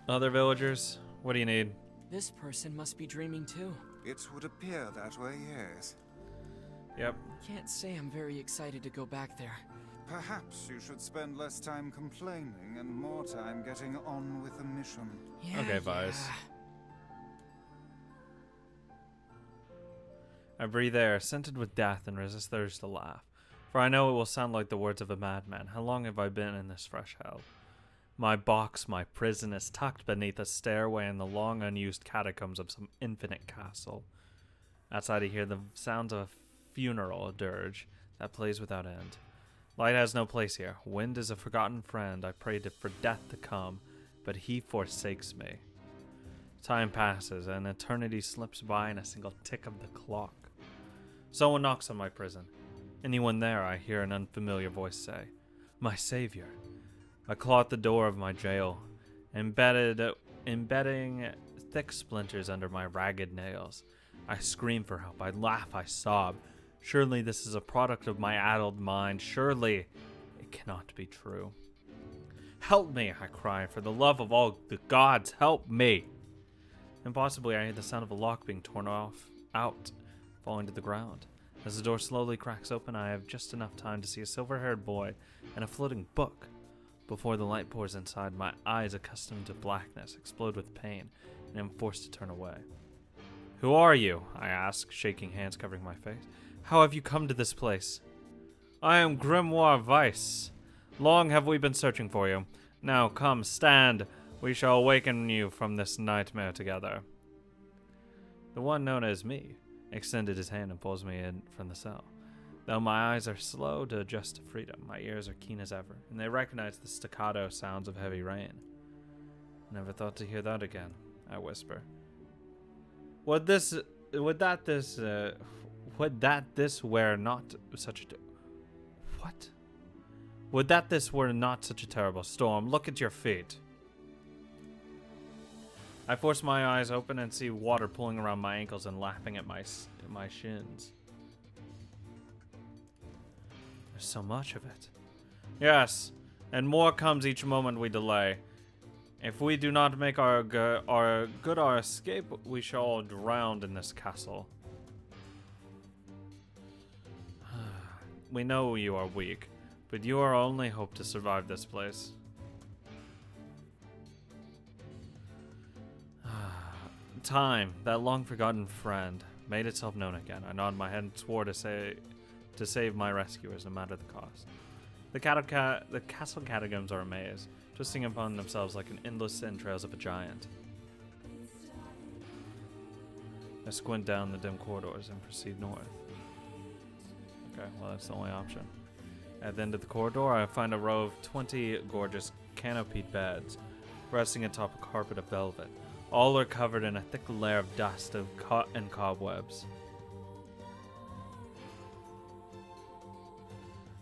Other villagers, what do you need? This person must be dreaming too. It would appear that way, yes. Yep. Can't say I'm very excited to go back there. Perhaps you should spend less time complaining and more time getting on with the mission. Yeah, Okay, Vice. yeah. I breathe air, scented with death, and resist the urge to laugh. For I know it will sound like the words of a madman. How long have I been in this fresh hell? My box, my prison, is tucked beneath a stairway in the long unused catacombs of some infinite castle. Outside I hear the sounds of a funeral dirge that plays without end. Light has no place here. Wind is a forgotten friend. I prayed for death to come, but he forsakes me. Time passes, and eternity slips by in a single tick of the clock. Someone knocks on my prison. Anyone there, I hear an unfamiliar voice say. My savior. I claw at the door of my jail, embedding thick splinters under my ragged nails. I scream for help. I laugh. I sob. Surely this is a product of my addled mind. Surely it cannot be true. Help me, I cry. For the love of all the gods, help me. And possibly I hear the sound of a lock being torn out, falling to the ground. As the door slowly cracks open, I have just enough time to see a silver-haired boy and a floating book. Before the light pours inside, my eyes, accustomed to blackness, explode with pain, and I'm forced to turn away. Who are you? I ask, shaking hands covering my face. How have you come to this place? I am Grimoire Weiss. Long have we been searching for you. Now come, stand. We shall awaken you from this nightmare together. The one known as me extended his hand and pulls me in from the cell. Though my eyes are slow to adjust to freedom, my ears are keen as ever, and they recognize the staccato sounds of heavy rain. Never thought to hear that again, I whisper. Would that this were not such a terrible storm. Look at your feet. I force my eyes open and see water pulling around my ankles and lapping at my shins. There's so much of it. Yes, and more comes each moment we delay. If we do not make our escape, we shall all drown in this castle. We know you are weak, but you are our only hope to survive this place. Time, that long-forgotten friend, made itself known again. I nodded my head and swore to save my rescuers, no matter the cost. The castle catacombs are a maze, twisting upon themselves like an endless entrails of a giant. I squint down the dim corridors and proceed north. Okay, well that's the only option. At the end of the corridor, I find a row of 20 gorgeous canopied beds, resting atop a carpet of velvet. All are covered in a thick layer of dust and cobwebs.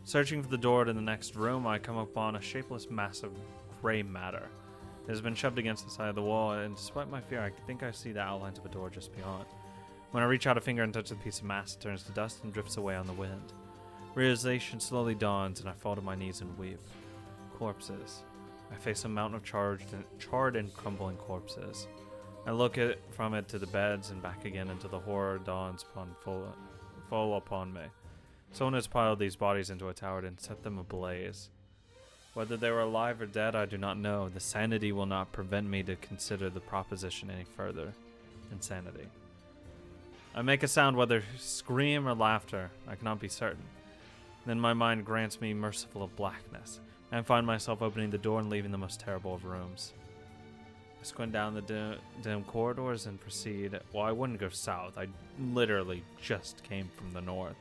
Searching for the door to the next room, I come upon a shapeless mass of gray matter. It has been shoved against the side of the wall, and despite my fear, I think I see the outlines of a door just beyond. When I reach out a finger and touch the piece of mass, it turns to dust and drifts away on the wind. Realization slowly dawns, and I fall to my knees and weep. Corpses. I face a mountain of charred and crumbling corpses. I look from it to the beds and back again until the horror dawns full upon me. Someone has piled these bodies into a tower and set them ablaze. Whether they were alive or dead, I do not know. The sanity will not prevent me to consider the proposition any further. Insanity. I make a sound, whether scream or laughter. I cannot be certain. Then my mind grants me merciful of blackness, and I find myself opening the door and leaving the most terrible of rooms. I squint down the dim corridors and proceed. Well, I wouldn't go south. I literally just came from the north.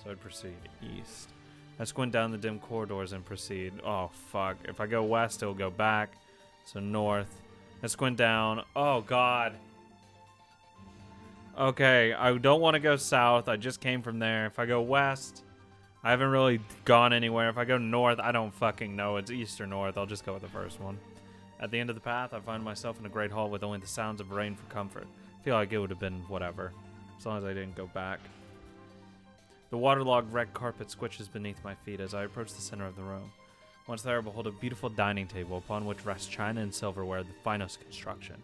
So I'd proceed east. I squint down the dim corridors and proceed. Oh, fuck. If I go west, it'll go back. So north. I squint down. Oh, God. Okay, I don't want to go south. I just came from there. If I go west, I haven't really gone anywhere. If I go north, I don't fucking know. It's east or north. I'll just go with the first one. At the end of the path, I find myself in a great hall with only the sounds of rain for comfort. I feel like it would have been whatever, as long as I didn't go back. The waterlogged red carpet squishes beneath my feet as I approach the center of the room. Once there, I behold a beautiful dining table upon which rest china and silverware of the finest construction,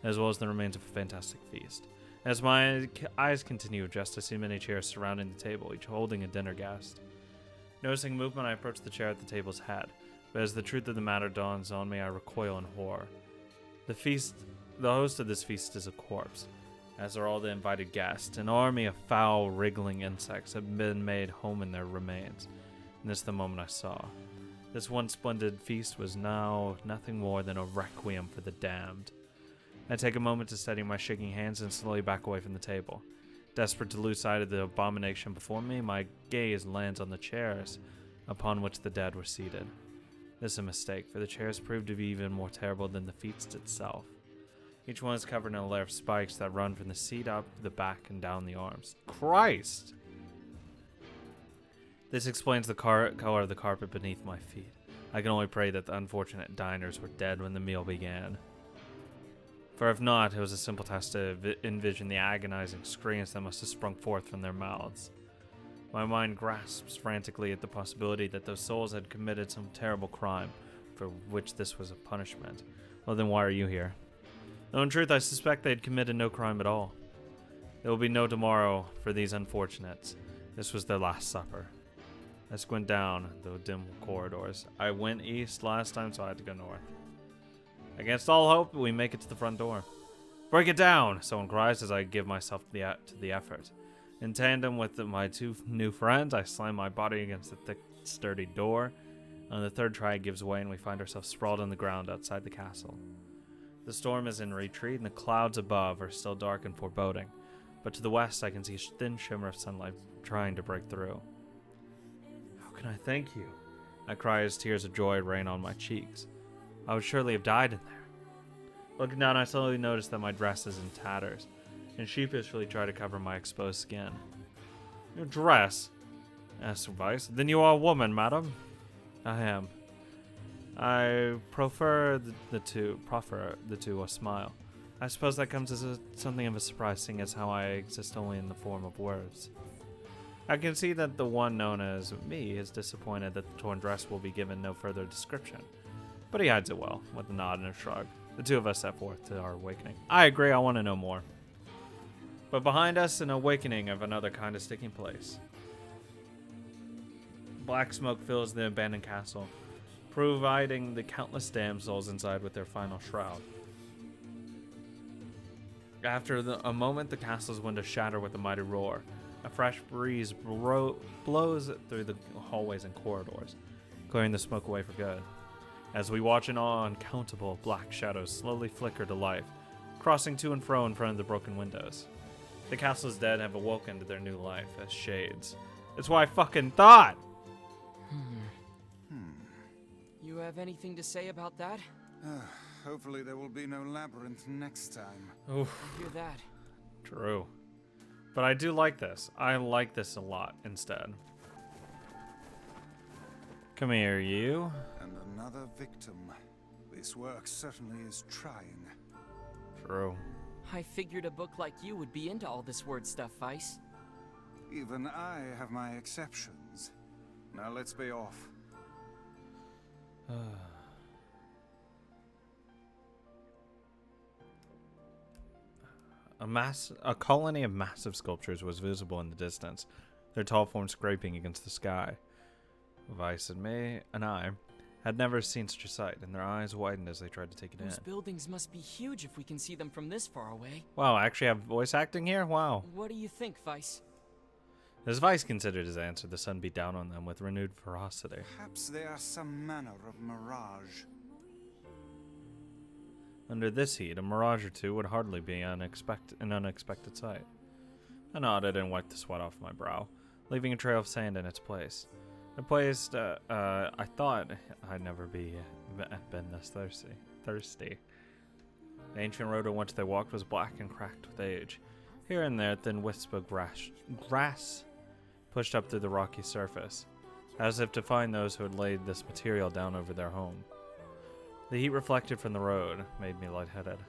as well as the remains of a fantastic feast. As my eyes continue to adjust, I see many chairs surrounding the table, each holding a dinner guest. Noticing movement, I approach the chair at the table's head, but as the truth of the matter dawns on me, I recoil in horror. The host of this feast is a corpse, as are all the invited guests. An army of foul, wriggling insects have been made home in their remains, and this is the moment I saw. This once splendid feast was now nothing more than a requiem for the damned. I take a moment to steady my shaking hands and slowly back away from the table. Desperate to lose sight of the abomination before me, my gaze lands on the chairs upon which the dead were seated. This is a mistake, for the chairs proved to be even more terrible than the feast itself. Each one is covered in a layer of spikes that run from the seat up the back and down the arms. Christ! This explains the color of the carpet beneath my feet. I can only pray that the unfortunate diners were dead when the meal began. For if not, it was a simple task to envision the agonizing screams that must have sprung forth from their mouths. My mind grasps frantically at the possibility that those souls had committed some terrible crime, for which this was a punishment. Well, then why are you here? Though in truth, I suspect they had committed no crime at all. There will be no tomorrow for these unfortunates. This was their last supper. I squint down the dim corridors. I went east last time, so I had to go north. Against all hope, we make it to the front door. Break it down, someone cries as I give myself to the effort. In tandem with my two new friends, I slam my body against the thick, sturdy door. On the third try, it gives way and we find ourselves sprawled on the ground outside the castle. The storm is in retreat and the clouds above are still dark and foreboding, but to the west I can see a thin shimmer of sunlight trying to break through. How can I thank you? I cry as tears of joy rain on my cheeks. I would surely have died in there. Looking down, I slowly notice that my dress is in tatters, and sheepishly try to cover my exposed skin. Your dress? Asked Vice. Then you are a woman, madam? I am. I prefer the two a smile. I suppose that comes as something of a surprise, seeing as how I exist only in the form of words. I can see that the one known as me is disappointed that the torn dress will be given no further description, but he hides it well, with a nod and a shrug. The two of us set forth to our awakening. I agree, I want to know more. But behind us, an awakening of another kind is taking place. Black smoke fills the abandoned castle, providing the countless damsels inside with their final shroud. After a moment, the castle's windows shatter with a mighty roar. A fresh breeze blows through the hallways and corridors, clearing the smoke away for good. As we watch in awe, uncountable black shadows slowly flicker to life, crossing to and fro in front of the broken windows. The castle's dead have awoken to their new life as shades. That's what I fucking thought! You have anything to say about that? Hopefully there will be no labyrinth next time. Oof. I hear that. True. But I do like this. I like this a lot instead. Come here, you. And another victim. This work certainly is trying. True. I figured a book like you would be into all this word stuff, Vice. Even I have my exceptions. Now let's be off. A colony of massive sculptures was visible in the distance, their tall forms scraping against the sky. Vice and I had never seen such a sight, and their eyes widened as they tried to take it in. Those buildings must be huge if we can see them from this far away. Wow, I actually have voice acting here? Wow. What do you think, Vice? As Vice considered his answer, the sun beat down on them with renewed ferocity. Perhaps they are some manner of mirage. Under this heat, a mirage or two would hardly be an unexpected sight. I nodded and wiped the sweat off my brow, leaving a trail of sand in its place. A place I thought I'd never been this thirsty. The ancient road on which they walked was black and cracked with age. Here and there, thin wisps of grass pushed up through the rocky surface, as if to find those who had laid this material down over their home. The heat reflected from the road made me lightheaded.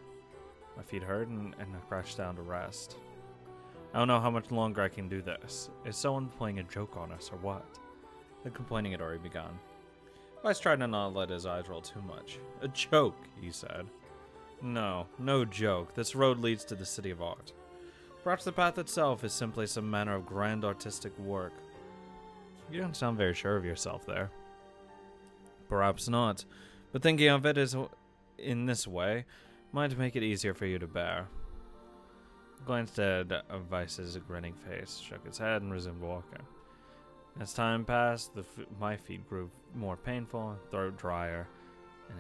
My feet hurt and I crouched down to rest. I don't know how much longer I can do this. Is someone playing a joke on us or what? The complaining had already begun. Vice tried to not let his eyes roll too much. A joke, he said. No, no joke. This road leads to the City of Art. Perhaps the path itself is simply some manner of grand artistic work. You don't sound very sure of yourself there. Perhaps not, but thinking of it in this way might make it easier for you to bear. Glanced at Vice's grinning face, shook his head, and resumed walking. As time passed, my feet grew more painful, throat drier, and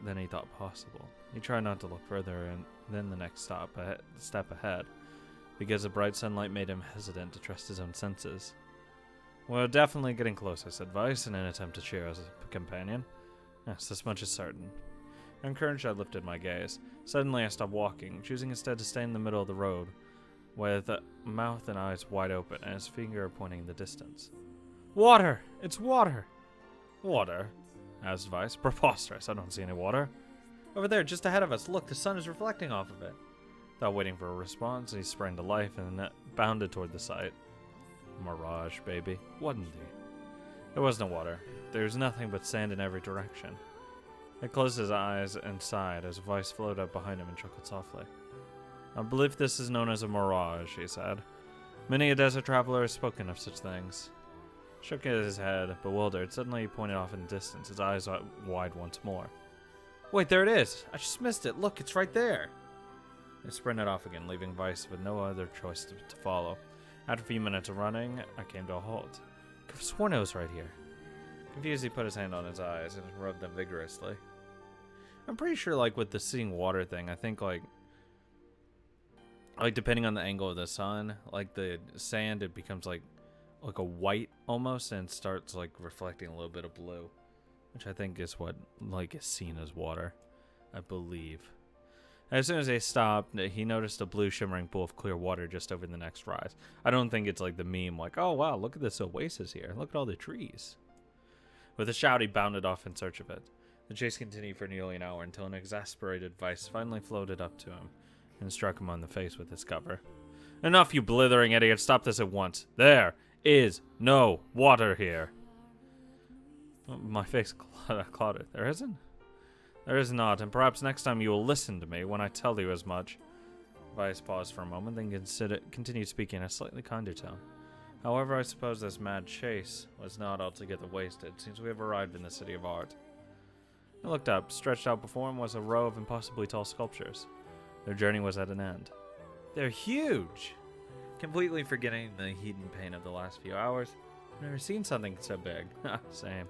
than he thought possible. He tried not to look further than the next step ahead, because the bright sunlight made him hesitant to trust his own senses. We're definitely getting closer, said Vice, in an attempt to cheer his companion. Yes, this much is certain. Encouraged, I lifted my gaze. Suddenly, I stopped walking, choosing instead to stay in the middle of the road, with mouth and eyes wide open, and his finger pointing in the distance. Water! It's water! Water? Asked Vice. Preposterous, I don't see any water. Over there, just ahead of us. Look, the sun is reflecting off of it. Without waiting for a response, he sprang to life and bounded toward the sight. Mirage, baby. Wasn't he? There was no water. There was nothing but sand in every direction. He closed his eyes and sighed as Vice floated up behind him and chuckled softly. I believe this is known as a mirage, he said. Many a desert traveler has spoken of such things. Shook his head, bewildered. Suddenly he pointed off in the distance, his eyes wide once more. Wait, there it is! I just missed it! Look, it's right there! He sprinted off again, leaving Vice with no other choice to follow. After a few minutes of running, I came to a halt. I could have sworn it was right here. Confused, he put his hand on his eyes and rubbed them vigorously. I'm pretty sure, like, with the seeing water thing, I think, like depending on the angle of the sun, like, the sand, it becomes, like a white, almost, and starts, like, reflecting a little bit of blue. Which I think is what, like, is seen as water, I believe. As soon as they stopped, he noticed a blue shimmering pool of clear water just over the next rise. I don't think it's like the meme, like, oh wow, look at this oasis here. Look at all the trees. With a shout, he bounded off in search of it. The chase continued for nearly an hour until an exasperated Vice finally floated up to him and struck him on the face with his cover. Enough, you blithering idiot. Stop this at once. There is no water here. My face clouded. There isn't? There is not, and perhaps next time you will listen to me when I tell you as much. Vice paused for a moment, then continued speaking in a slightly kinder tone. However, I suppose this mad chase was not altogether wasted, since we have arrived in the City of Art. I looked up. Stretched out before him was a row of impossibly tall sculptures. Their journey was at an end. They're huge! Completely forgetting the heat and pain of the last few hours, I've never seen something so big. Same.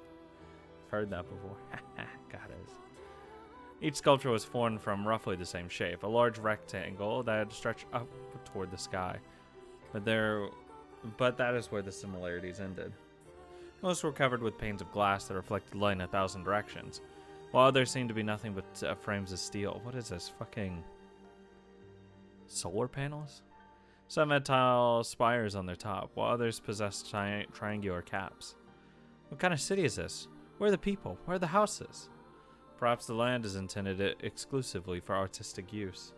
I've heard that before. God is. Each sculpture was formed from roughly the same shape, a large rectangle that had stretched up toward the sky. But that is where the similarities ended. Most were covered with panes of glass that reflected light in 1,000 directions, while others seemed to be nothing but frames of steel. What is this, fucking solar panels? Some had tile spires on their top, while others possessed triangular caps. What kind of city is this? Where are the people? Where are the houses? Perhaps the land is intended exclusively for artistic use.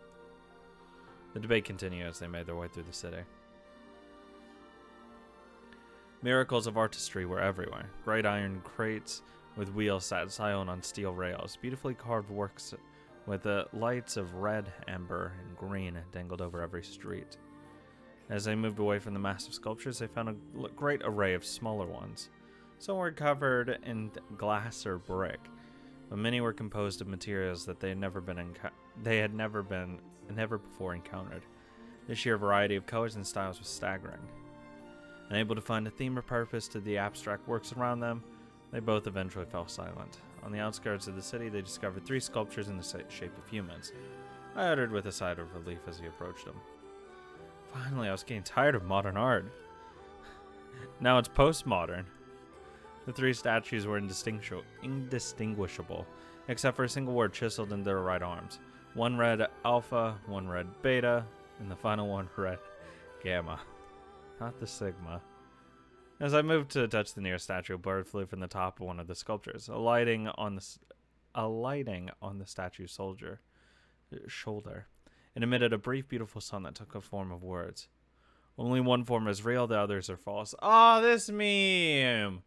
The debate continued as they made their way through the city. Miracles of artistry were everywhere. Great iron crates with wheels sat silent on steel rails. Beautifully carved works with lights of red, amber, and green dangled over every street. As they moved away from the massive sculptures, they found a great array of smaller ones. Some were covered in glass or brick, but many were composed of materials that they had never before encountered. The sheer variety of colors and styles was staggering. Unable to find a theme or purpose to the abstract works around them, they both eventually fell silent. On the outskirts of the city, they discovered 3 sculptures in the shape of humans. I uttered with a sigh of relief as he approached them. Finally, I was getting tired of modern art. Now it's postmodern. The 3 statues were indistinguishable, except for a single word chiseled into their right arms. One read Alpha, one read Beta, and the final one read Gamma. Not the Sigma. As I moved to touch the nearest statue, a bird flew from the top of one of the sculptures, alighting on the statue's shoulder. It emitted a brief, beautiful sound that took a form of words. Only one form is real, the others are false. Ah, this meme!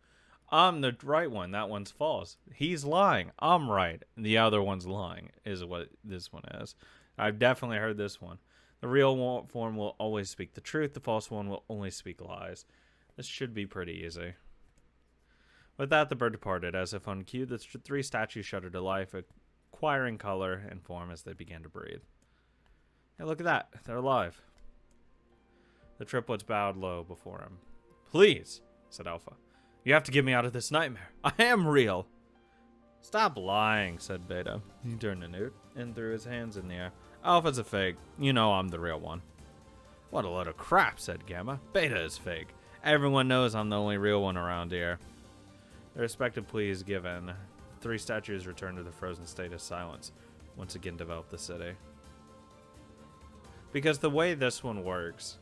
I'm the right one. That one's false. He's lying. I'm right. The other one's lying is what this one is. I've definitely heard this one. The real form will always speak the truth. The false one will only speak lies. This should be pretty easy. With that, the bird departed. As if on cue, the three statues shuddered to life, acquiring color and form as they began to breathe. Hey, look at that. They're alive. The triplets bowed low before him. Please, said Alpha. You have to get me out of this nightmare. I am real. Stop lying, said Beta. He turned to Newt and threw his hands in the air. Alpha's a fake. You know I'm the real one. What a load of crap, said Gamma. Beta is fake. Everyone knows I'm the only real one around here. The respective pleas given, three statues returned to the frozen state of silence. Once again developed the city. Because the way this one works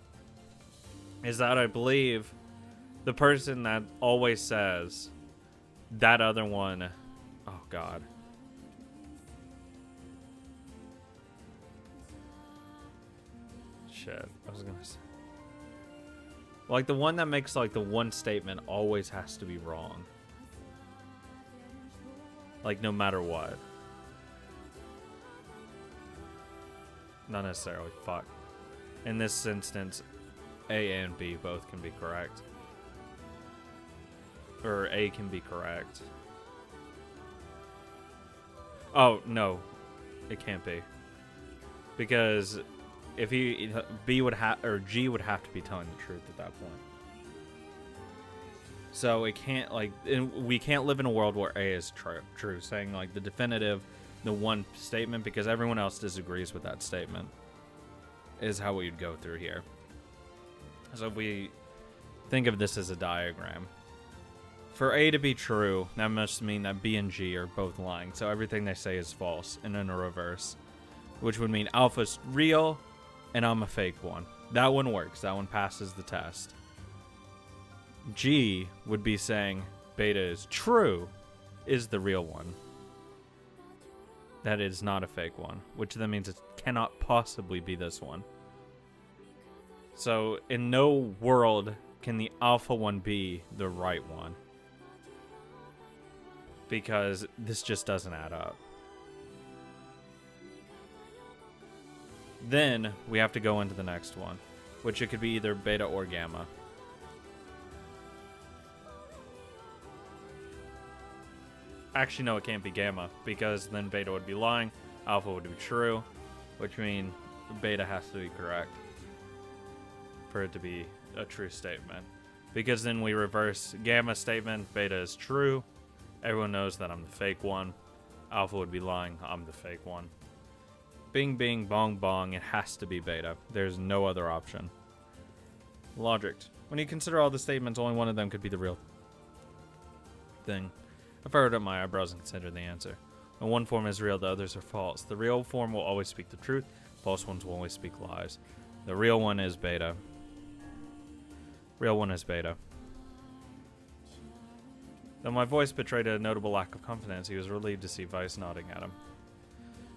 is that I believe the person that always says that other one, oh god. Shit, I was gonna say. Like the one that makes like the one statement always has to be wrong. Like no matter what. Not necessarily, fuck. In this instance, A and B both can be correct. Or A can be correct. Oh, no. It can't be. Because if B would have, or G would have to be telling the truth at that point. So it can't, like, we can't live in a world where A is true, saying, like, the definitive, the one statement, because everyone else disagrees with that statement, is how we'd go through here. So if we think of this as a diagram, for A to be true, that must mean that B and G are both lying, so everything they say is false, and in a reverse, which would mean Alpha's real, and I'm a fake one. That one works, that one passes the test. G would be saying Beta is true, is the real one. That is not a fake one, which then means it cannot possibly be this one. So in no world can the Alpha one be the right one. Because this just doesn't add up. Then we have to go into the next one, which it could be either Beta or Gamma. Actually, no, it can't be Gamma, because then Beta would be lying, Alpha would be true, which means Beta has to be correct for it to be a true statement. Because then we reverse Gamma statement, Beta is true, everyone knows that I'm the fake one, Alpha would be lying, I'm the fake one. Bing, bing, bong, bong, it has to be Beta. There's no other option. Logic. When you consider all the statements, only one of them could be the real thing. I furrowed up my eyebrows and considered the answer. When one form is real, the others are false. The real form will always speak the truth. False ones will always speak lies. The real one is Beta. Real one is Beta. Though my voice betrayed a notable lack of confidence, he was relieved to see Vice nodding at him.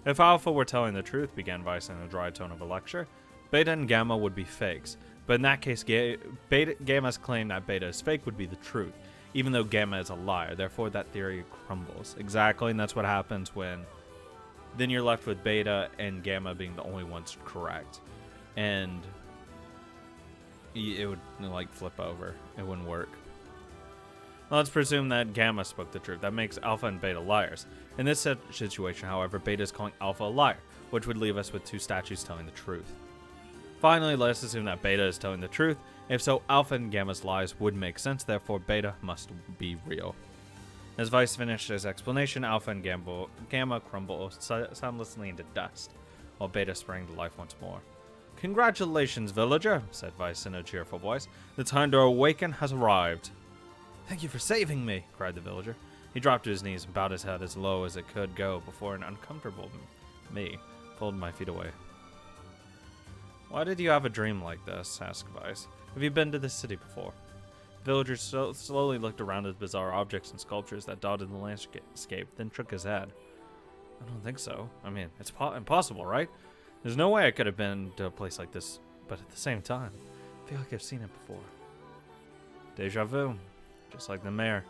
If Alpha were telling the truth, began Vice in a dry tone of a lecture, Beta and Gamma would be fakes. But in that case, Gamma's claim that Beta is fake would be the truth, even though Gamma is a liar. Therefore, that theory crumbles. Exactly, and that's what happens when then you're left with Beta and Gamma being the only ones correct. And it would, like, flip over. It wouldn't work. Let's presume that Gamma spoke the truth. That makes Alpha and Beta liars. In this situation, however, Beta is calling Alpha a liar, which would leave us with two statues telling the truth. Finally, let us assume that Beta is telling the truth. If so, Alpha and Gamma's lies would make sense, therefore Beta must be real. As Vice finished his explanation, Alpha and Gamma crumble soundlessly into dust, while Beta sprang to life once more. Congratulations, villager, said Vice in a cheerful voice. The time to awaken has arrived. Thank you for saving me, cried the villager. He dropped to his knees and bowed his head as low as it could go before an uncomfortable me pulled my feet away. Why did you have a dream like this? Asked Vice. Have you been to this city before? The villager slowly looked around at the bizarre objects and sculptures that dotted the landscape, then shook his head. I don't think so. I mean, it's impossible, right? There's no way I could have been to a place like this, but at the same time, I feel like I've seen it before. Deja vu. Just like the mayor.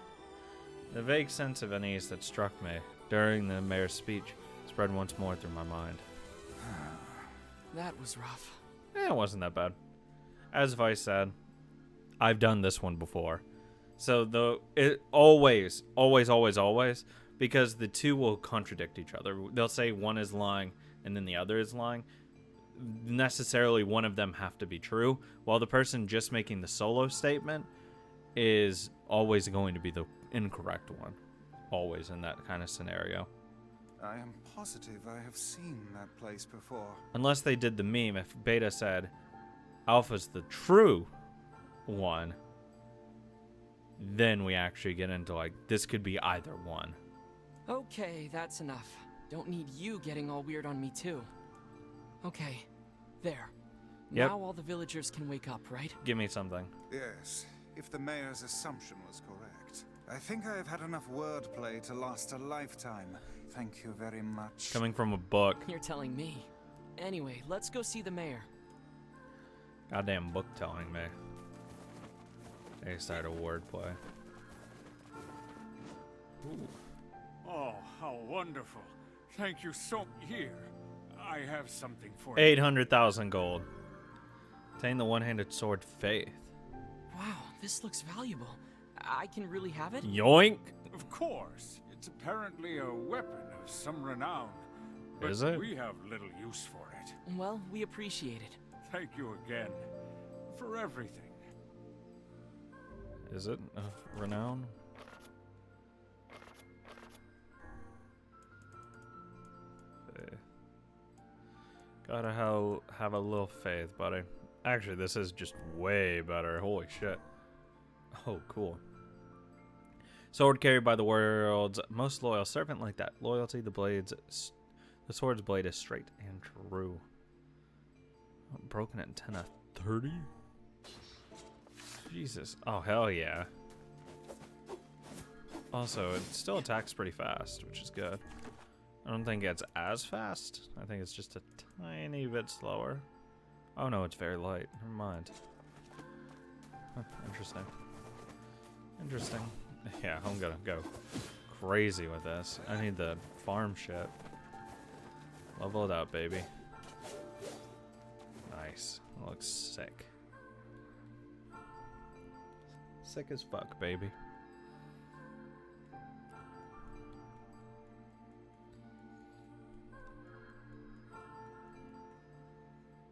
The vague sense of unease that struck me during the mayor's speech spread once more through my mind. That was rough. It wasn't that bad. As Vice said, I've done this one before. So it always, because the two will contradict each other. They'll say one is lying and then the other is lying. Necessarily one of them have to be true, while the person just making the solo statement is always going to be the incorrect one. Always in that kind of scenario. I am positive I have seen that place before. Unless they did the meme, if Beta said Alpha's the true one, then we actually get into like, this could be either one. Okay, that's enough. Don't need you getting all weird on me too. Okay, there. Yep. Now all the villagers can wake up, right? Give me something. Yes, if the mayor's assumption was correct. I think I have had enough wordplay to last a lifetime. Thank you very much. Coming from a book. You're telling me. Anyway, let's go see the mayor. Goddamn book telling me. They started a wordplay. Ooh. Oh, how wonderful. Thank you so... Here, I have something for you. 800,000 gold. Obtain the one-handed sword Faith. Wow, this looks valuable. I can really have it? Yoink! Of course. It's apparently a weapon of some renown. But Is it? we have little use for it. Well, we appreciate it. Thank you again for everything. Is it of renown? Gotta have a little faith, buddy. Actually, this is just way better. Holy shit. Oh, cool. Sword carried by the world's most loyal servant, like that loyalty. The sword's blade is straight and true. Broken at 10 of 30? Jesus. Oh, hell yeah. Also, it still attacks pretty fast, which is good. I don't think it's as fast. I think it's just a tiny bit slower. Oh no, it's very light. Never mind. Huh, interesting. Interesting. Yeah, I'm gonna go crazy with this. I need the farm shit. Level it up, baby. Nice. That looks sick. Sick as fuck, baby.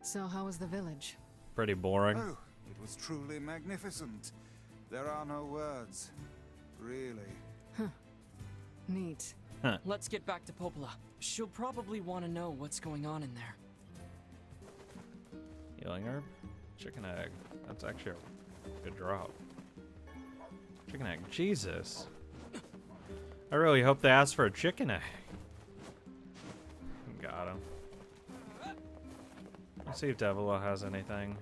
So how was the village? Pretty boring. Oh, it was truly magnificent. There are no words. Really. Neat. Let's get back to Popola. She'll probably want to know what's going on in there. Healing herb? Chicken egg. That's actually a good drop. Chicken egg. Jesus. I really hope they asked for a chicken egg. Got him. Let's see if Devila has anything.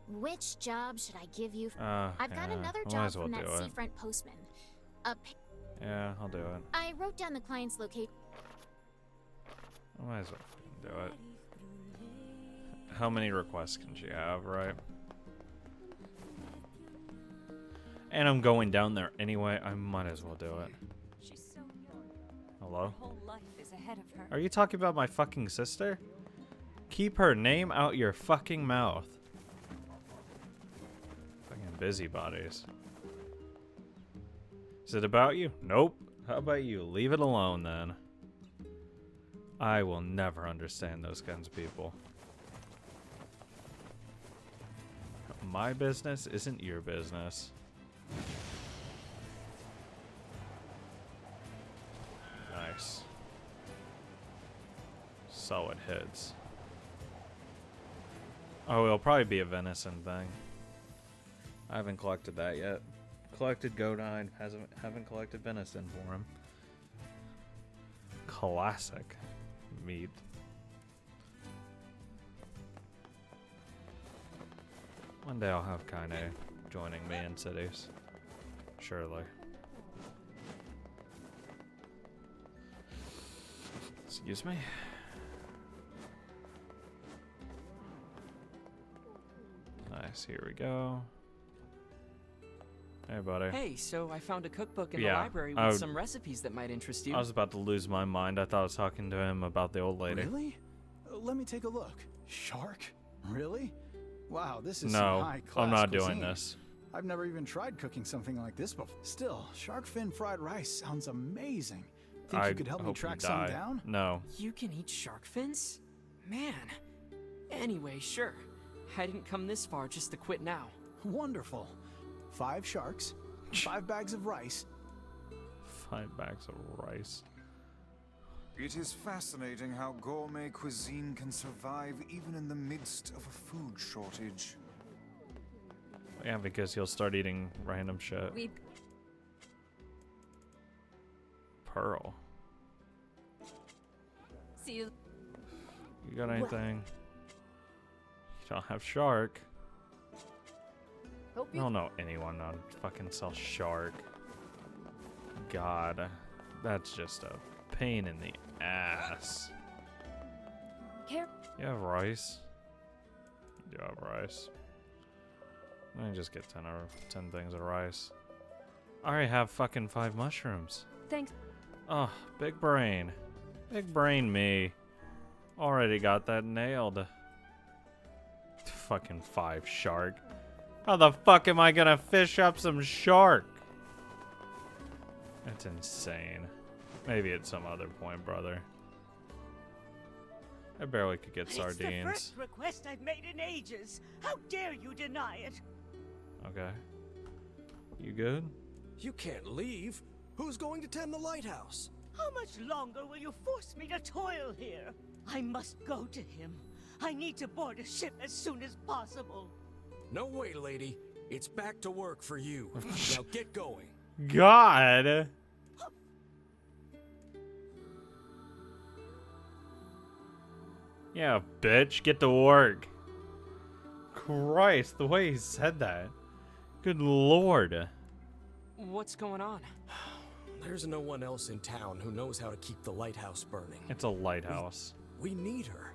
Which job should I give you? I've got Yeah, another I might job as well from that do it. seafront postman. Yeah, I'll do it. I wrote down the client's location. I might as well fucking do it. How many requests can she have, right? And I'm going down there anyway. I might as well do it. She's so young. Hello? Her whole life is ahead of her. Are you talking about my fucking sister? Keep her name out your fucking mouth. Fucking busybodies. Is it about you? Nope. How about you? Leave it alone then. I will never understand those kinds of people. My business isn't your business. Nice. So it hits. Oh, it'll probably be a venison thing. I haven't collected that yet. Collected Godine, haven't collected venison for him. Classic meat. One day I'll have Kaine joining me in cities. Surely. Excuse me. Nice, here we go. Hey, buddy. Hey, so I found a cookbook in Yeah, the library with some recipes that might interest you. I was about to lose my mind. I thought I was talking to him about the old lady. Really? Let me take a look. Shark? Really? Wow, this is some No, high-class I'm not cuisine. doing this. I've never even tried cooking something like this before. Still, shark fin fried rice sounds amazing. Think I you could help me hope track you some die. down? No. You can eat shark fins? Man. Anyway, sure. I didn't come this far just to quit now. Wonderful. 5 sharks, 5 bags of rice. 5 bags of rice. It is fascinating how gourmet cuisine can survive even in the midst of a food shortage. Yeah, because he'll start eating random shit. We Pearl. see you. You got anything? You don't have shark. Hope I don't know anyone on fucking sell shark. God, that's just a pain in the ass. care. You have rice? You have rice. Let me just get 10 things of rice. I already have fucking 5 mushrooms. Thanks. Oh, big brain. Big brain me. Already got that nailed. Fucking 5 shark. How the fuck am I gonna fish up some shark? That's insane. Maybe at some other point, brother. I barely could get It's the sardines. first request I've made in ages. How dare you deny it? Okay. You good? You can't leave. Who's going to tend the lighthouse? How much longer will you force me to toil here? I must go to him. I need to board a ship as soon as possible. No way, lady. It's back to work for you. Now get going. God! Yeah, bitch, get to work. Christ, the way he said that. Good lord. What's going on? There's no one else in town who knows how to keep the lighthouse burning. It's a lighthouse. We need her.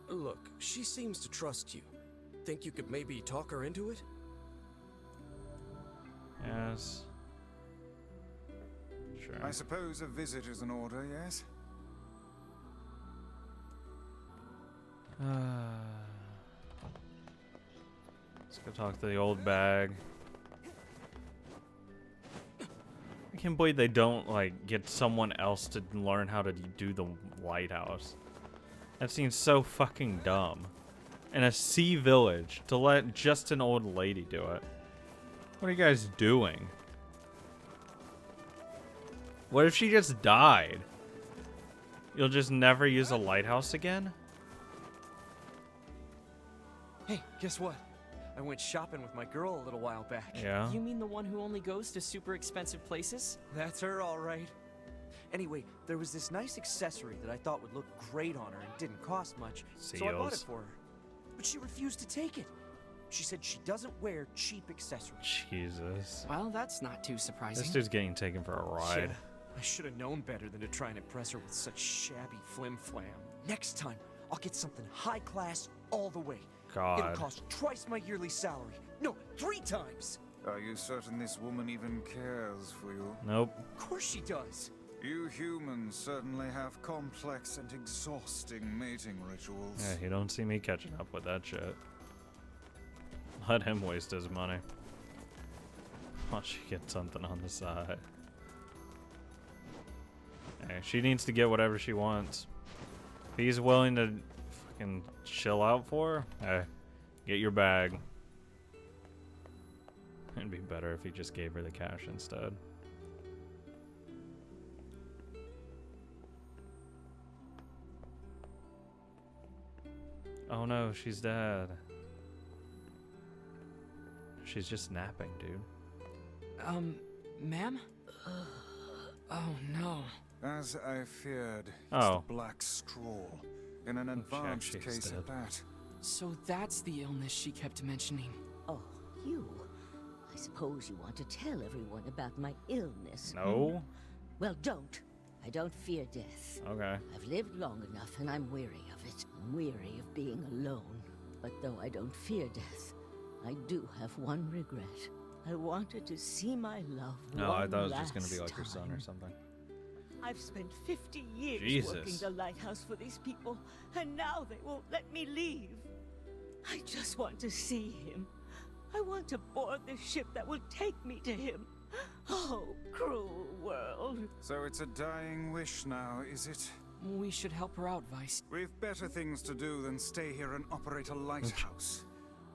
Look, she seems to trust you. Think you could maybe talk her into it? Yes. Sure. I suppose a visit is in order, yes? Let's go talk to the old bag. I can't believe they don't, like, get someone else to learn how to do the lighthouse. That seems so fucking dumb. In a sea village, to let just an old lady do it. What are you guys doing? What if she just died? You'll just never use a lighthouse again? Hey, guess what? I went shopping with my girl a little while back. Yeah. You mean the one who only goes to super expensive places? That's her, all right. Anyway, there was this nice accessory that I thought would look great on her and didn't cost much, so I bought it Seals. for her. But she refused to take it. She said she doesn't wear cheap accessories. Jesus. Well, that's not too surprising. This dude's getting taken for a ride. I should have known better than to try and impress her with such shabby flim-flam. Next time, I'll get something high class all the way. God. It'll cost twice my yearly salary. No, 3 times. Are you certain this woman even cares for you? Nope. Of course she does. You humans certainly have complex and exhausting mating rituals. Yeah, you don't see me catching up with that shit. Let him waste his money. While she gets something on the side. Hey, she needs to get whatever she wants. If he's willing to fucking chill out for her, hey, get your bag. It'd be better if he just gave her the cash instead. Oh no, she's dead. She's just napping, dude. Ma'am? Oh no. As I feared, it's Oh. the black straw. In an Check, advanced she's case dead. at that. So that's the illness she kept mentioning. Oh, you. I suppose you want to tell everyone about my illness. No? Well, don't. I don't fear death. Okay. I've lived long enough and I'm weary of it. I'm weary of being alone. But though I don't fear death, I do have one regret. I wanted to see my love. No, I thought it was just going gonna be like your son or something. I've spent 50 years Jesus. working the lighthouse for these people, and now they won't let me leave. I just want to see him. I want to board the ship that will take me to him. Oh, cruel world. So it's a dying wish now, is it? We should help her out, Vice. We've better things to do than stay here and operate a lighthouse.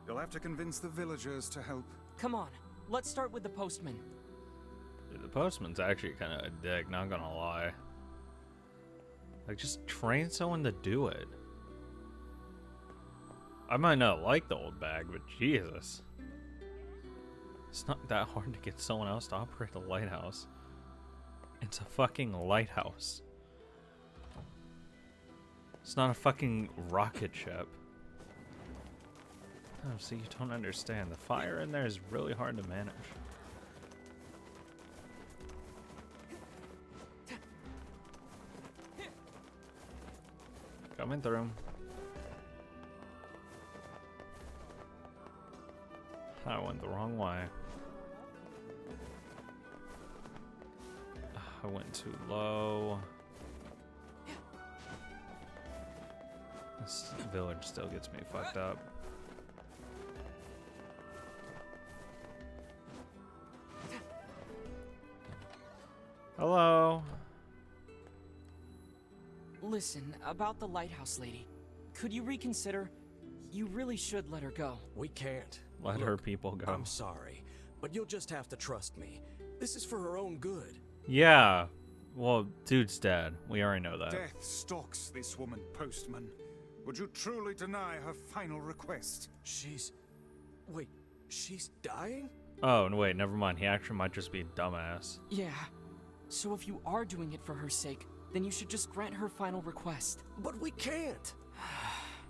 You'll have to convince the villagers to help. Come on, let's start with the postman. Dude, the postman's actually kind of a dick, not gonna lie. Like, just train someone to do it. I might not like the old bag, but Jesus. It's not that hard to get someone else to operate a lighthouse. It's a fucking lighthouse. It's not a fucking rocket ship. Oh, so you don't understand. The fire in there is really hard to manage. Coming through. I went the wrong way. I went too low. This village still gets me fucked up. Hello. Listen, about the lighthouse lady. Could you reconsider? You really should let her go. We can't. Let her people go. I'm sorry, but you'll just have to trust me. This is for her own good. Yeah. Well, dude's dead. We already know that. Death stalks this woman, postman. Would you truly deny her final request? Wait, she's dying? Oh, no, wait, never mind. He actually might just be a dumbass. Yeah. So if you are doing it for her sake, then you should just grant her final request. But we can't.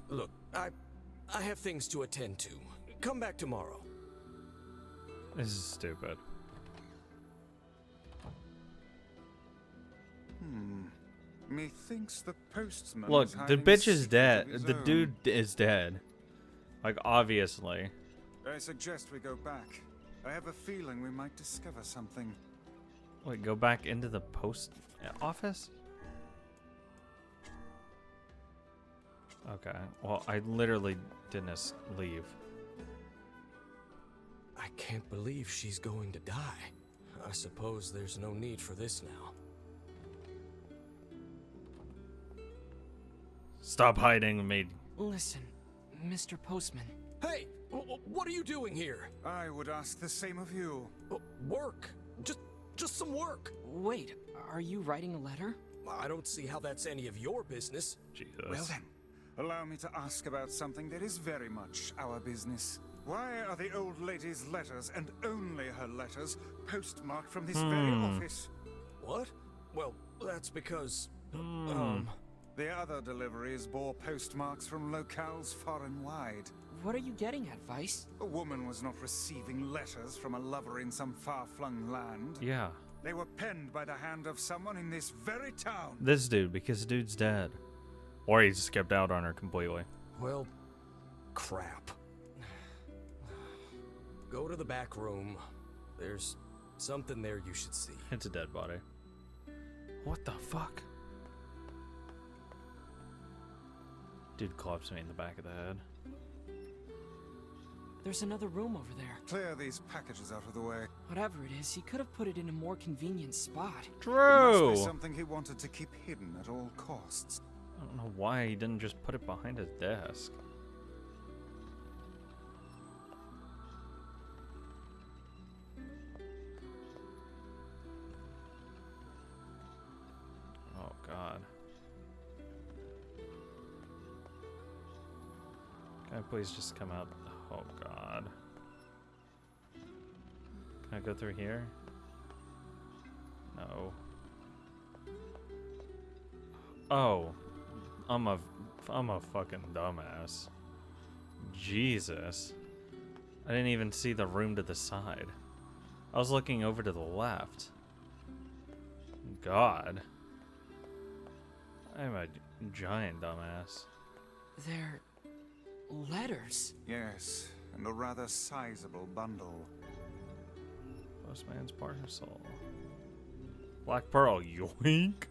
Look, I have things to attend to. Come back tomorrow. This is stupid. Methinks the postman Look, is the hiding a bitch is secret dead. of his The own. dude is dead. Like, obviously. I suggest we go back. I have a feeling we might discover something. Wait, go back into the post office? Okay. Well, I literally didn't leave. I can't believe she's going to die. I suppose there's no need for this now. Stop hiding, maid. Listen, Mr. Postman. Hey, what are you doing here? I would ask the same of you. Work. Just some work. Wait, are you writing a letter? I don't see how that's any of your business. Jesus. Well then, allow me to ask about something that is very much our business. Why are the old lady's letters, and only her letters, postmarked from this very office? What? Well, that's because... The other deliveries bore postmarks from locales far and wide. What are you getting at, Vice? A woman was not receiving letters from a lover in some far-flung land. Yeah. They were penned by the hand of someone in this very town. This dude, because the dude's dead. Or he skipped out on her completely. Well, crap. Go to the back room. There's something there you should see. It's a dead body. What the fuck? Dude claps me in the back of the head. There's another room over there. Clear these packages out of the way. Whatever it is, he could have put it in a more convenient spot. It True! must be something he wanted to keep hidden at all costs. I don't know why he didn't just put it behind his desk. Oh god. Can I please just come out? Oh god. Can I go through here? No. Oh. I'm a fucking dumbass. Jesus. I didn't even see the room to the side. I was looking over to the left. God. I'm a giant dumbass. They're letters. Yes, and a rather sizable bundle. Postman's parcel. Black Pearl, yoink.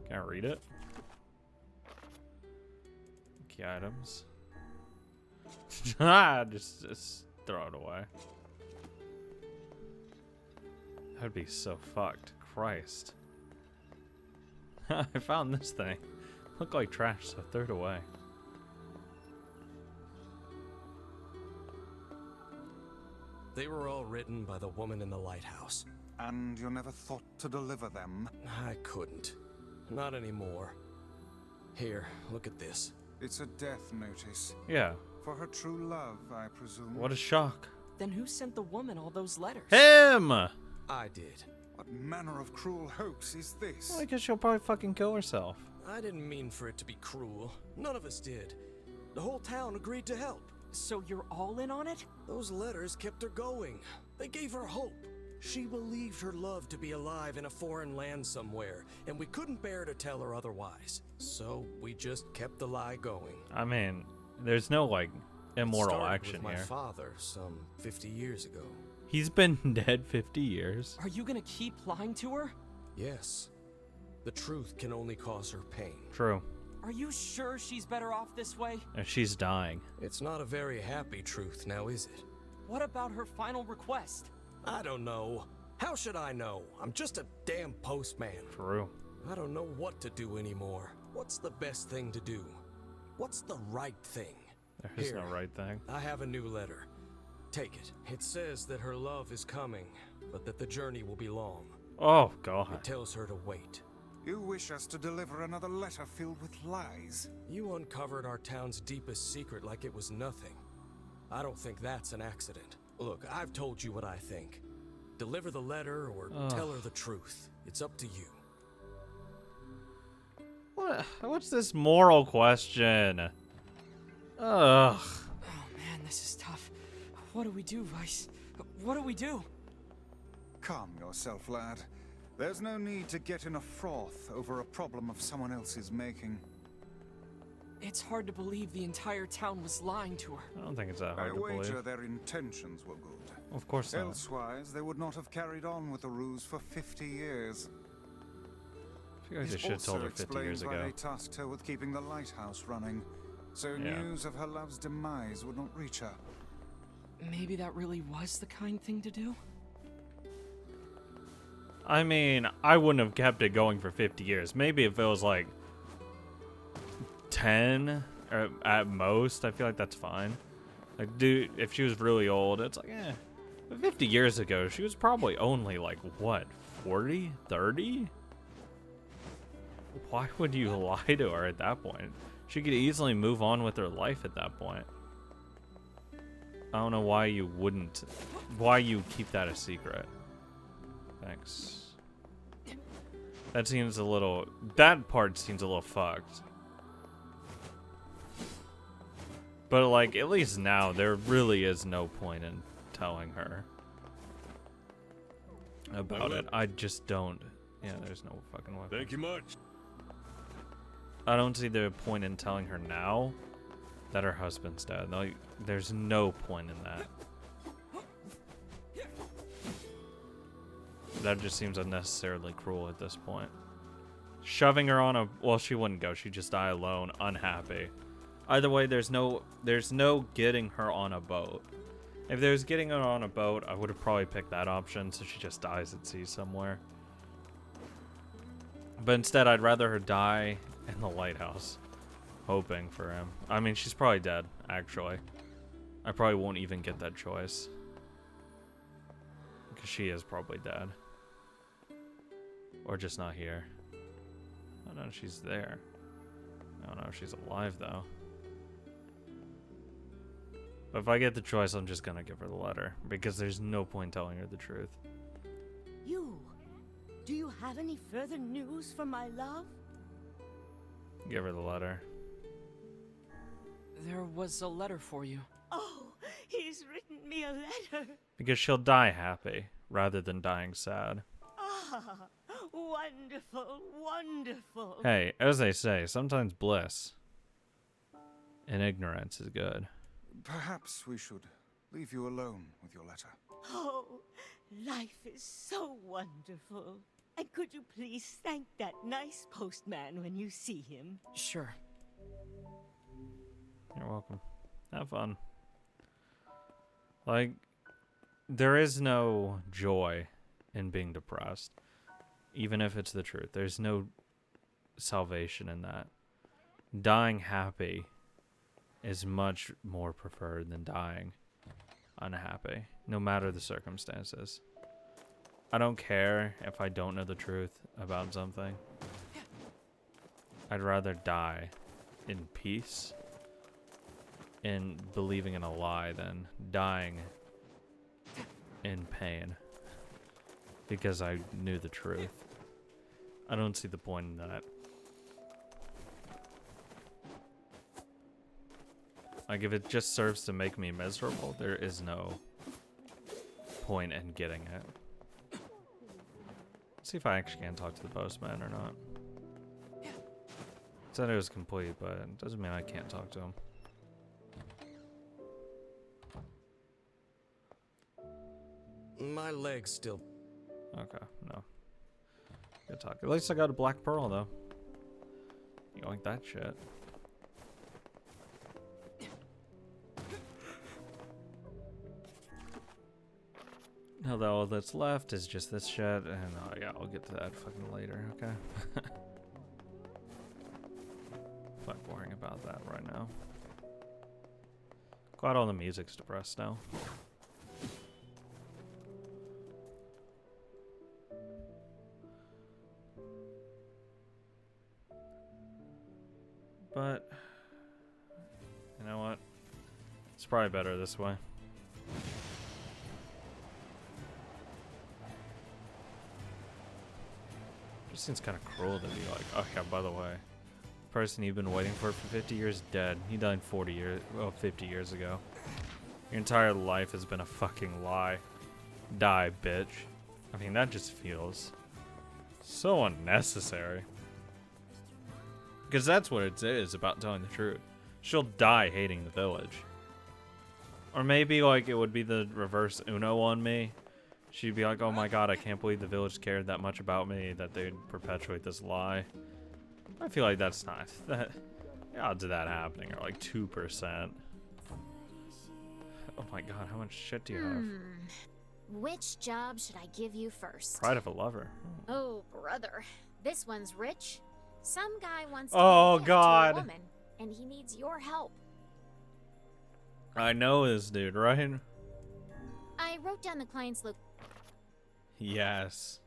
Can't read it. Key items. just throw it away. That'd be so fucked. Christ. I found this thing. Looked like trash, so throw it away. They were all written by the woman in the lighthouse. And you never thought to deliver them? I couldn't. Not anymore. Here, look at this. It's a death notice. Yeah. For her true love, I presume. What a shock. Then who sent the woman all those letters? Him! I did. What manner of cruel hoax is this? Well, I guess she'll probably fucking kill herself. I didn't mean for it to be cruel. None of us did. The whole town agreed to help. So you're all in on it? Those letters kept her going. They gave her hope. She believed her love to be alive in a foreign land somewhere, and we couldn't bear to tell her otherwise. So we just kept the lie going. I mean, there's no, like, immoral action with my here. father some 50 years ago. He's been dead 50 years. Are you gonna keep lying to her? Yes. The truth can only cause her pain. True. Are you sure she's better off this way? And she's dying. It's not a very happy truth now, is it? What about her final request? I don't know. How should I know? I'm just a damn postman. True. I don't know what to do anymore. What's the best thing to do? What's the right thing? There is no right thing. I have a new letter. Take it. It says that her love is coming, but that the journey will be long. Oh, God. It tells her to wait. You wish us to deliver another letter filled with lies? You uncovered our town's deepest secret like it was nothing. I don't think that's an accident. Look, I've told you what I think. Deliver the letter or tell her the truth. It's up to you. What's this moral question? Ugh. Oh man, this is tough. What do we do, Vice? What do we do? Calm yourself, lad. There's no need to get in a froth over a problem of someone else's making. It's hard to believe the entire town was lying to her. I don't think it's that hard I to wager believe. their intentions were good. Of course not. Elsewise, they would not have carried on with the ruse for 50 years. I feel like they should have told her 50 years why ago. they tasked her with keeping the lighthouse running, so news of her love's demise would not reach her. Maybe that really was the kind thing to do? I mean, I wouldn't have kept it going for 50 years. Maybe if it was like 10 or at most, I feel like that's fine. Like, dude, if she was really old, it's like, eh. But 50 years ago, she was probably only like, what, 40? 30? Why would you lie to her at that point? She could easily move on with her life at that point. I don't know why you wouldn't. Why you keep that a secret. Thanks. That seems a little... That part seems a little fucked. But, like, at least now, there really is no point in telling her about it. I just don't... Yeah, there's no fucking way. Thank you much. I don't see the point in telling her now that her husband's dead. No, there's no point in that. That just seems unnecessarily cruel at this point. Shoving her on a... Well, she wouldn't go. She'd just die alone, unhappy. Either way, there's no getting her on a boat. If there's getting her on a boat, I would have probably picked that option, so she just dies at sea somewhere. But instead, I'd rather her die in the lighthouse, hoping for him. I mean, she's probably dead, actually. I probably won't even get that choice. Because she is probably dead. Or just not here. Oh no, she's there. I don't know if she's alive, though. But if I get the choice, I'm just gonna give her the letter. Because there's no point telling her the truth. Do you have any further news for my love? Give her the letter. There was a letter for you. Oh, he's written me a letter. Because she'll die happy, rather than dying sad. Ah, why wonderful, wonderful. Hey, as they say, sometimes bliss in ignorance is good. Perhaps we should leave you alone with your letter. Oh, life is so wonderful. And could you please thank that nice postman when you see him? Sure. You're welcome. Have fun. Like, there is no joy in being depressed, even if it's the truth. There's no salvation in that. Dying happy is much more preferred than dying unhappy, no matter the circumstances. I don't care if I don't know the truth about something. I'd rather die in peace in believing in a lie than dying in pain because I knew the truth. I don't see the point in that. Like, if it just serves to make me miserable, there is no point in getting it. Let's see if I actually can talk to the postman or not. Said it was complete, but it doesn't mean I can't talk to him. My leg's still... Okay, no. Good talk. At least I got a black pearl, though. You like that shit. Now that all that's left is just this shit, and yeah, I'll get to that fucking later, okay? Quite boring about that right now. Glad all the music's depressed now. But, you know what? It's probably better this way. Just seems kind of cruel to be like, oh yeah, by the way, the person you've been waiting for 50 years dead. He died 50 years ago. Your entire life has been a fucking lie. Die, bitch. I mean, that just feels so unnecessary. Because that's what it is about telling the truth. She'll die hating the village. Or maybe, like, it would be the reverse Uno on me. She'd be like, oh my god, I can't believe the village cared that much about me that they'd perpetuate this lie. I feel like that's not... The odds of that happening are like 2%. Oh my god, how much shit do you have? Which job should I give you first? Pride of a lover. Oh, brother. This one's rich. Some guy wants to Oh be god. to a woman, and he needs your help. I know this dude, right? I wrote down the client's look. Yes.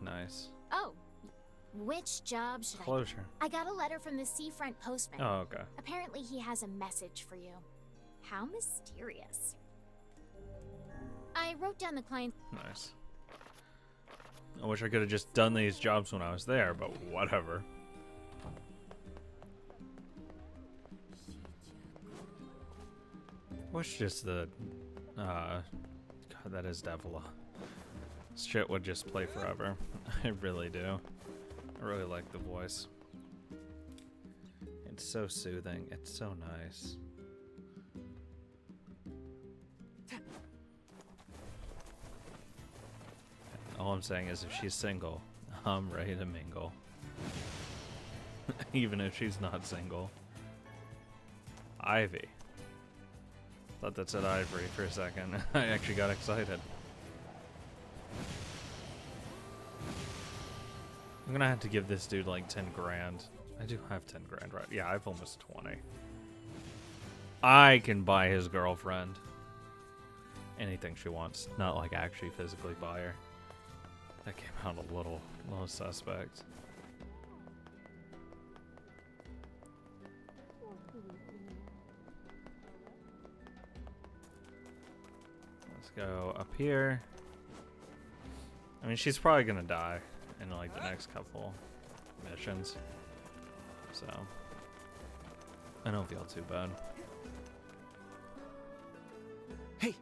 Nice. Oh, which job should Closure. I got a letter from the seafront postman. Oh, okay. Apparently he has a message for you. How mysterious. I wrote down the client's... Nice. I wish I could have just done these jobs when I was there, but whatever. Wish just the... God, that is Devila. This shit would just play forever. I really do. I really like the voice. It's so soothing. It's so nice. All I'm saying is if she's single, I'm ready to mingle. Even if she's not single. Ivy. Thought that said Ivory for a second. I actually got excited. I'm gonna have to give this dude like 10 grand. I do have 10 grand, right? Yeah, I have almost 20. I can buy his girlfriend anything she wants. Not like actually physically buy her. That came out a little suspect. Let's go up here. I mean, she's probably gonna die in like the next couple missions. So, I don't feel too bad. Hey,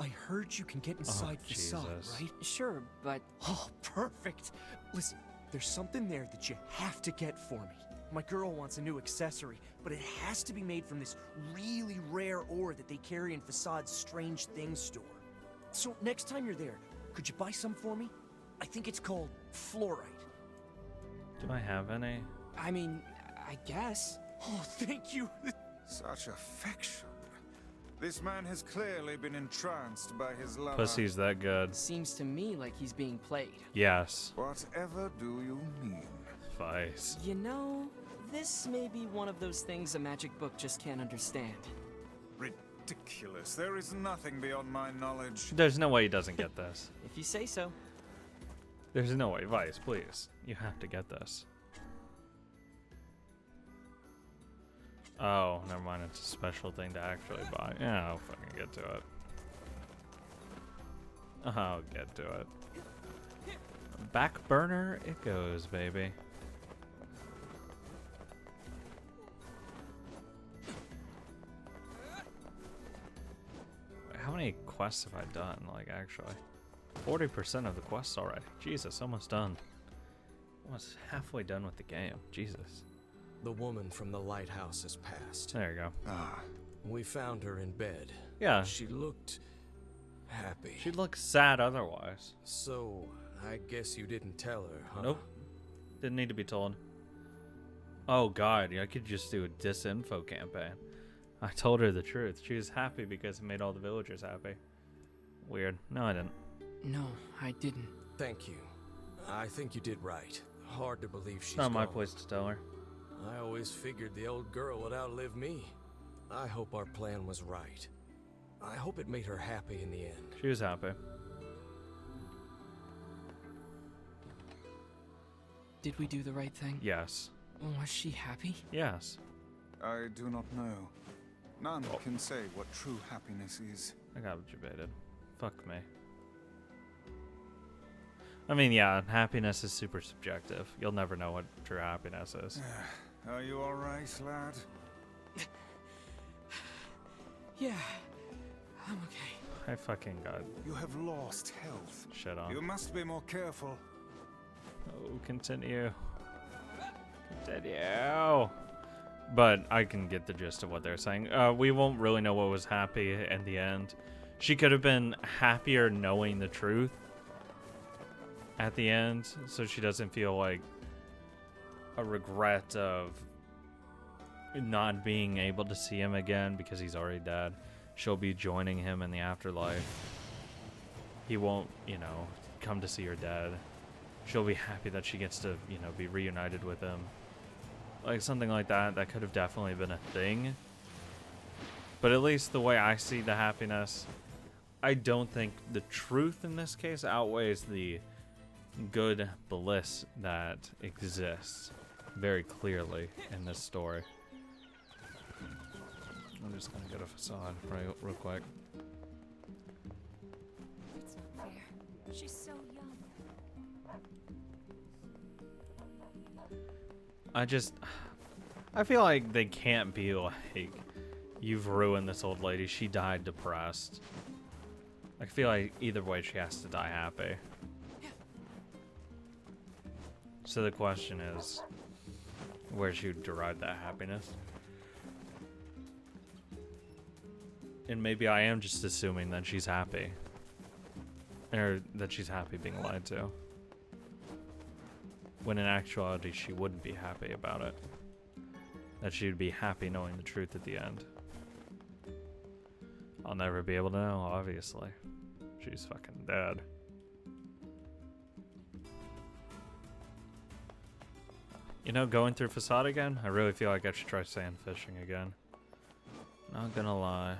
I heard you can get inside Facade, Jesus. right? Sure, but Oh, perfect. Listen, there's something there that you have to get for me. My girl wants a new accessory, but it has to be made from this really rare ore that they carry in Facade's Strange Things store. So next time you're there, could you buy some for me? I think it's called fluorite. Do I have any? I mean, I guess. Oh, thank you. Such affection. This man has clearly been entranced by his lover. Pussy's that good. Seems to me like he's being played. Yes. Whatever do you mean? Vice. You know, this may be one of those things a magic book just can't understand. Ridiculous. There is nothing beyond my knowledge. There's no way he doesn't get this. If you say so. There's no way. Vice, please. You have to get this. Oh, never mind. It's a special thing to actually buy. Yeah, I'll fucking get to it. I'll get to it. Back burner it goes, baby. How many quests have I done? Like, actually, 40% of the quests already. Jesus, almost done. Almost halfway done with the game. Jesus. The woman from the lighthouse has passed. There you go. Ah, We found her in bed. Yeah. She looked happy. She looks sad otherwise. So, I guess you didn't tell her, huh? Nope. Didn't need to be told. Oh god, I could just do a disinfo campaign. I told her the truth. She was happy because it made all the villagers happy. Weird. No, I didn't. No, I didn't. Thank you. I think you did right. Hard to believe she's Not my gone. place to tell her. I always figured the old girl would outlive me. I hope our plan was right. I hope it made her happy in the end. She was happy. Did we do the right thing? Yes. Was she happy? Yes. I do not know. None can say what true happiness is. I got debated. Fuck me. I mean, yeah, happiness is super subjective. You'll never know what true happiness is. Are you alright, lad? Yeah, I'm okay. I fucking got You have lost health. shit on. You must be more careful. Oh, continue. Continue. But I can get the gist of what they're saying. We won't really know what was happy in the end. She could have been happier knowing the truth at the end, so she doesn't feel like a regret of not being able to see him again because he's already dead. She'll be joining him in the afterlife. He won't, you know, come to see her dead. She'll be happy that she gets to, you know, be reunited with him. Like, something like that. That could have definitely been a thing. But at least the way I see the happiness, I don't think the truth in this case outweighs the good bliss that exists very clearly in this story. I'm just gonna get a facade real quick. It's not fair. She's so young. I feel like they can't be like, you've ruined this old lady. She died depressed. I feel like either way she has to die happy. So the question is, where she derive that happiness? And maybe I am just assuming that she's happy. Or that she's happy being lied to. When in actuality she wouldn't be happy about it. That she'd be happy knowing the truth at the end. I'll never be able to know, obviously. She's fucking dead. You know, going through Facade again, I really feel like I should try sand fishing again. Not gonna lie.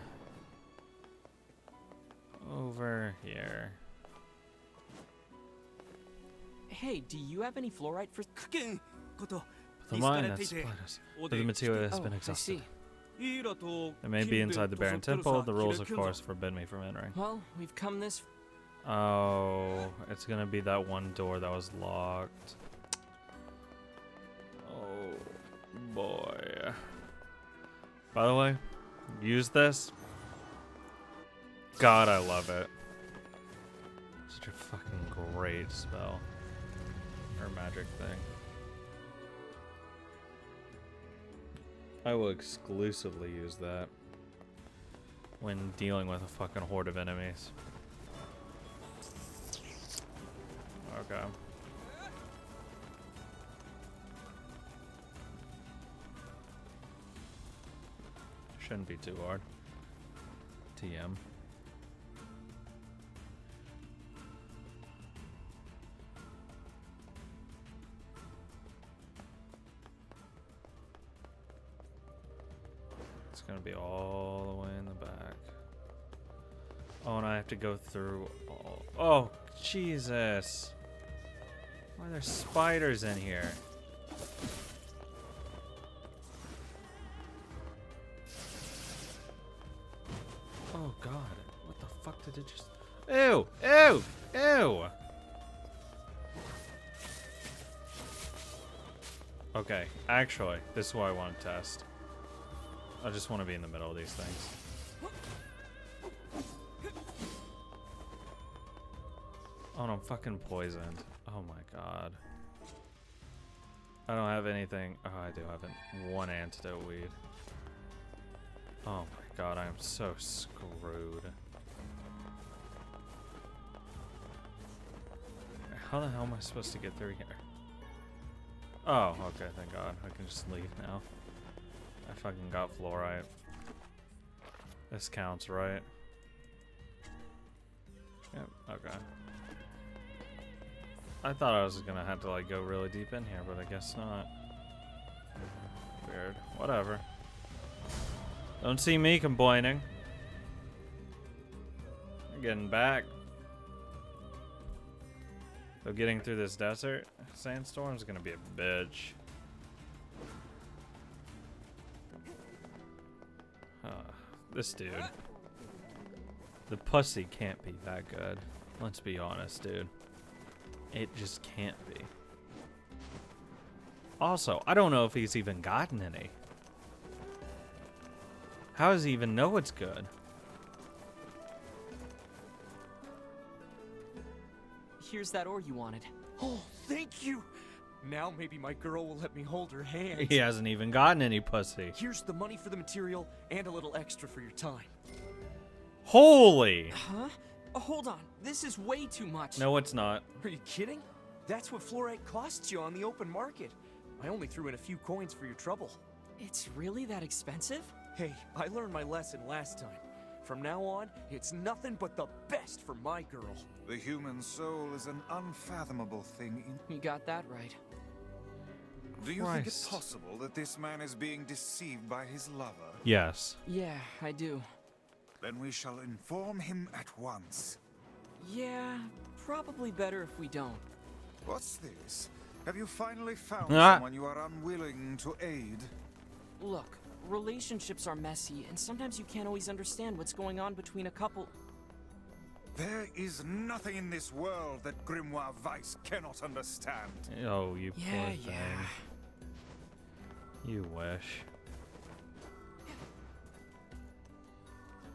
Over here. Hey, do you have any fluorite for cooking? The mine that split us. But the material has been I exhausted. see. It may be inside the Baron Temple. The rules, of course, forbid me from entering. Well, we've come this. Oh, it's gonna be that one door that was locked. Oh, boy. By the way, use this. God, I love it. Such a fucking great spell. Or magic thing. I will exclusively use that when dealing with a fucking horde of enemies. Okay. Shouldn't be too hard. TM. It's gonna be all the way in the back. Oh, and I have to go through all... Oh, Jesus. Why are there spiders in here? Oh, God. What the fuck did it just... Ew! Ew! Ew! Okay, actually, this is what I want to test. I just want to be in the middle of these things. Oh, no, I'm fucking poisoned. Oh my god. I don't have anything. Oh, I do have one antidote weed. Oh my god, I am so screwed. How the hell am I supposed to get through here? Oh, okay, thank god. I can just leave now. I fucking got fluorite. This counts, right? Yep, okay. I thought I was gonna have to like go really deep in here, but I guess not. Weird. Whatever. Don't see me complaining. We're getting back. So getting through this desert sandstorm is gonna be a bitch. This dude. The pussy can't be that good. Let's be honest, dude. It just can't be. Also, I don't know if he's even gotten any. How does he even know it's good? Here's that ore you wanted. Oh, thank you. Now maybe my girl will let me hold her hand. He hasn't even gotten any pussy. Here's the money for the material and a little extra for your time. Holy! Huh? Hold on. This is way too much. No, it's not. Are you kidding? That's what fluorite costs you on the open market. I only threw in a few coins for your trouble. It's really that expensive? Hey, I learned my lesson last time. From now on, it's nothing but the best for my girl. The human soul is an unfathomable thing. You got that right. Do you think it's possible that this man is being deceived by his lover? Yes. Yeah, I do. Then we shall inform him at once. Yeah, probably better if we don't. What's this? Have you finally found someone you are unwilling to aid? Look, relationships are messy, and sometimes you can't always understand what's going on between a couple. There is nothing in this world that Grimoire Weiss cannot understand. Oh, you poor thing. Yeah. You wish.